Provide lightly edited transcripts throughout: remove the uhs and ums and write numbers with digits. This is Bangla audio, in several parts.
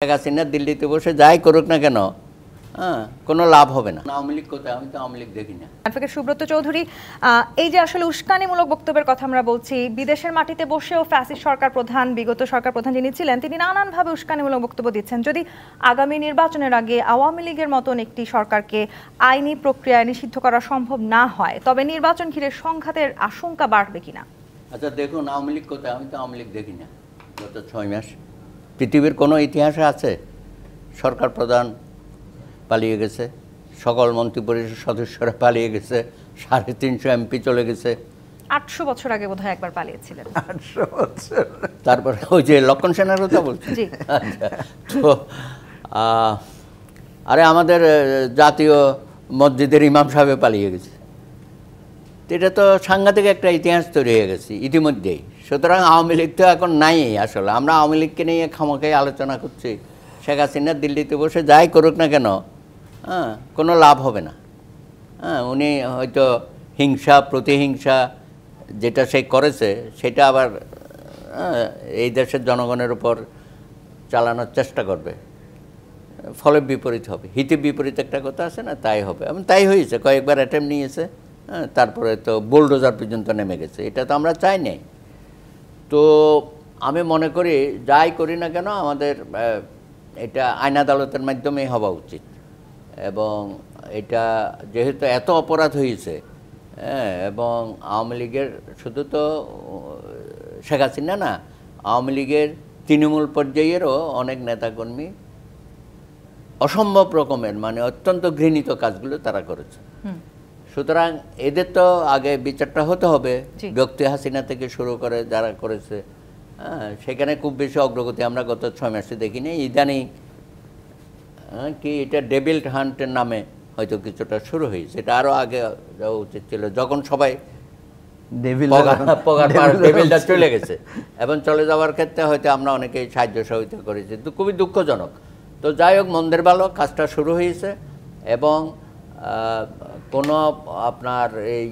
শেখ হাসিনা দিল্লিতে বসে যাই করুক না কেন কোনো লাভ হবে না। আওয়ামী লীগ কোথায়? আমি তো আওয়ামী লীগ দেখি না। অ্যাডভোকেট সুব্রত চৌধুরী, এই যে আসলে উস্কানিমূলক বক্তব্যের কথা আমরা বলছি, বিদেশের মাটিতে বসেও ফ্যাসিস্ট সরকার প্রধান, বিগত সরকার প্রধান যিনি ছিলেন, তিনি নানানভাবে উস্কানিমূলক বক্তব্য দিচ্ছেন। যদি আগামী নির্বাচনের আগে আওয়ামী লীগের মতন একটি সরকারকে আইনি প্রক্রিয়ায় নিষিদ্ধ করা সম্ভব না হয়, তবে নির্বাচন ঘিরে সংঘাতের আশঙ্কা বাড়বে কিনা? আচ্ছা দেখুন, আওয়ামী লীগ কোথায়? আমি তো আওয়ামী লীগ দেখি না গত 6 মাস। পৃথিবীর কোনো ইতিহাসে আছে সরকার প্রধান পালিয়ে গেছে, সকল মন্ত্রী পরিষদ সদস্যরা পালিয়ে গেছে, 350 এমপি চলে গেছে? 800 বছর আগে বোধহয় একবার পালিয়েছিলেন। 800 বছর। তারপরে ওই যে লক্ষণ সেনার কথা বলছি। আচ্ছা, তো আরে আমাদের জাতীয় মসজিদের ইমাম সাহেব পালিয়ে গেছে। এটা তো সাংঘাতিক একটা ইতিহাস তৈরি হয়ে গেছে ইতিমধ্যেই। সুতরাং আওয়ামী লীগ তো এখন নাই। আসলে আমরা আওয়ামী লীগকে নিয়ে খামাখাই আলোচনা করছি। শেখ হাসিনা দিল্লিতে বসে যাই করুক না কেন কোনো লাভ হবে না। উনি হয়তো হিংসা প্রতিহিংসা যেটা সে করেছে সেটা আবার এই দেশের জনগণের উপর চালানোর চেষ্টা করবে, ফলে বিপরীত হবে। হিতে বিপরীত একটা কথা আছে না, তাই হবে। এবং তাই হয়েছে, কয়েকবার অ্যাটেম্প নিয়েছে, তারপরে তো বুলডোজার পর্যন্ত নেমে গেছে। এটা তো আমরা চাই নাই। তো আমি মনে করি যাই করি না কেন আমাদের এটা আইন আদালতের মাধ্যমেই হওয়া উচিত। এবং এটা যেহেতু এত অপরাধ হয়েছে, এবং আওয়ামী লীগের শুধু তো শেখ হাসিনা না, আওয়ামী লীগের তৃণমূল পর্যায়েরও অনেক নেতাকর্মী অসম্ভব রকমের মানে অত্যন্ত ঘৃণিত কাজগুলো তারা করেছে। সুতরাং এদের তো আগে বিচারটা হতে হবে। ব্যক্তি হাসিনা থেকে শুরু করে যারা করেছে, সেখানে খুব বেশি অগ্রগতি আমরা গত 6 মাসে দেখিনি। ইদানিং কি এটা ডেভিল হান্টের নামে হয়তো কিছুটা শুরু হয়েছে। এটা আরও আগে যাওয়া উচিত ছিল, যখন সবাই ডেভিলটা চলে গেছে। এবং চলে যাওয়ার ক্ষেত্রে হয়তো আমরা অনেকেই সাহায্য সহযোগিতা করেছি, তো খুবই দুঃখজনক। তো যাই হোক, মন্দের ভালো কাজটা শুরু হয়েছে। এবং কোনো আপনার এই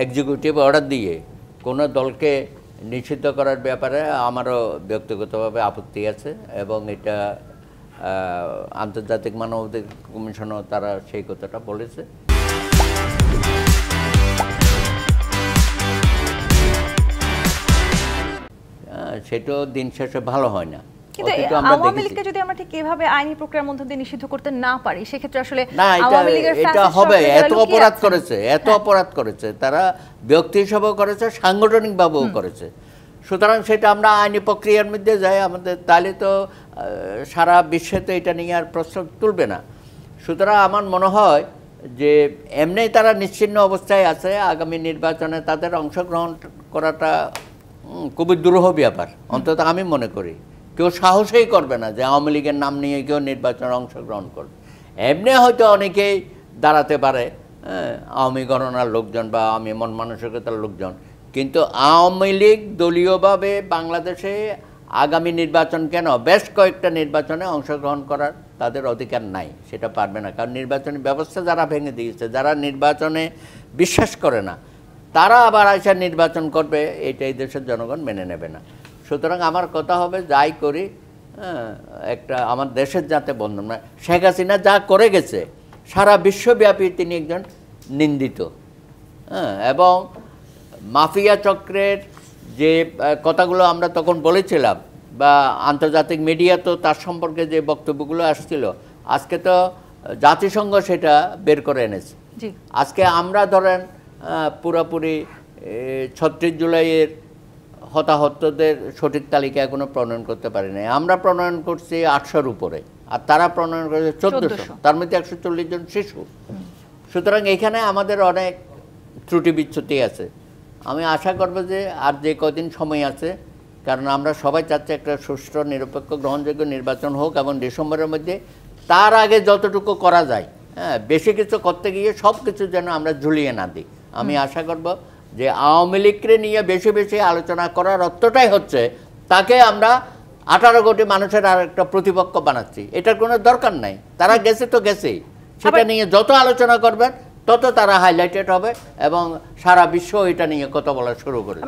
এক্সিকিউটিভ অর্ডার দিয়ে কোনো দলকে নিষিদ্ধ করার ব্যাপারে আমারও ব্যক্তিগতভাবে আপত্তি আছে। এবং এটা আন্তর্জাতিক মানবাধিকার কমিশনও তারা সেই কথাটা বলেছে। সেটাও দিন শেষে ভালো হয় না। কিন্তু আওয়ামী লীগকে যদি আমরা ঠিক এভাবে আইনি প্রক্রিয়ার মধ্য দিয়ে নিষিদ্ধ করতে না পারি, সেক্ষেত্রে আসলে আওয়ামী লীগের এটা হবে। এত অপরাধ করেছে তারা, ব্যক্তি হিসাবেও করেছে, সাংগঠনিকভাবেও করেছে। সুতরাং সেটা আমরা আইনি প্রক্রিয়ার মধ্যে যাই আমাদের, তাহলে তো সারা বিশ্বে তো এটা নিয়ে আর প্রশ্ন তুলবে না। সুতরাং আমার মনে হয় যে এমনিই তারা নিশ্চিহ্ন অবস্থায় আছে। আগামী নির্বাচনে তাদের অংশগ্রহণ করাটা খুবই দুরূহ ব্যাপার, অন্তত আমি মনে করি। কেউ সাহসই করবে না যে আওয়ামী লীগের নাম নিয়ে কেউ নির্বাচনে অংশগ্রহণ করবে। এমনি হয়তো অনেকেই দাঁড়াতে পারে, আওয়ামী গণনার লোকজন বা আওয়ামী মন মানসিকতার লোকজন, কিন্তু আওয়ামী লীগ দলীয়ভাবে বাংলাদেশে আগামী নির্বাচন কেন বেশ কয়েকটা নির্বাচনে অংশগ্রহণ করার তাদের অধিকার নাই। সেটা পারবে না, কারণ নির্বাচনী ব্যবস্থা যারা ভেঙে দিয়েছে, যারা নির্বাচনে বিশ্বাস করে না, তারা আবার আইসা নির্বাচন করবে, এটা এই দেশের জনগণ মেনে নেবে না। সুতরাং আমার কথা হবে যাই করি একটা আমার দেশের যাতে বন্ধন নয়। শেখ হাসিনা যা করে গেছে সারা বিশ্বব্যাপী তিনি একজন নিন্দিত। এবং মাফিয়া চক্রের যে কথাগুলো আমরা তখন বলেছিলাম, বা আন্তর্জাতিক মিডিয়া তো তার সম্পর্কে যে বক্তব্যগুলো আসছিল, আজকে তো জাতিসংঘ সেটা বের করে এনেছে। আজকে আমরা ধরেন পুরোপুরি 36 জুলাইয়ের হতাহতদের সঠিক তালিকা এখনো প্রণয়ন করতে পারি নাই। আমরা প্রণয়ন করছি 800-র উপরে, আর তারা প্রণয়ন করেছে 1400, তার মধ্যে 140 জন শিশু। সুতরাং এখানে আমাদের অনেক ত্রুটি বিচ্যুতি আছে। আমি আশা করব যে আর যে কদিন সময় আছে, কারণ আমরা সবাই চাচ্ছি একটা সুষ্ঠু নিরপেক্ষ গ্রহণযোগ্য নির্বাচন হোক, এবং ডিসেম্বরের মধ্যে তার আগে যতটুকু করা যায়, বেশি কিছু করতে গিয়ে সব কিছু যেন আমরা ঝুলিয়ে না দিই। আমি আশা করব যে আওয়ামী লীগকে নিয়ে বেশি বেশি আলোচনা করার অর্থটাই হচ্ছে তাকে আমরা 18 কোটি মানুষের আর একটা প্রতিপক্ষ বানাচ্ছি। এটার কোনো দরকার নাই। তারা গেছে তো গেছেই, সেটা নিয়ে যত আলোচনা করবেন তত তারা হাইলাইটেড হবে, এবং সারা বিশ্ব এটা নিয়ে কথা বলা শুরু করবে।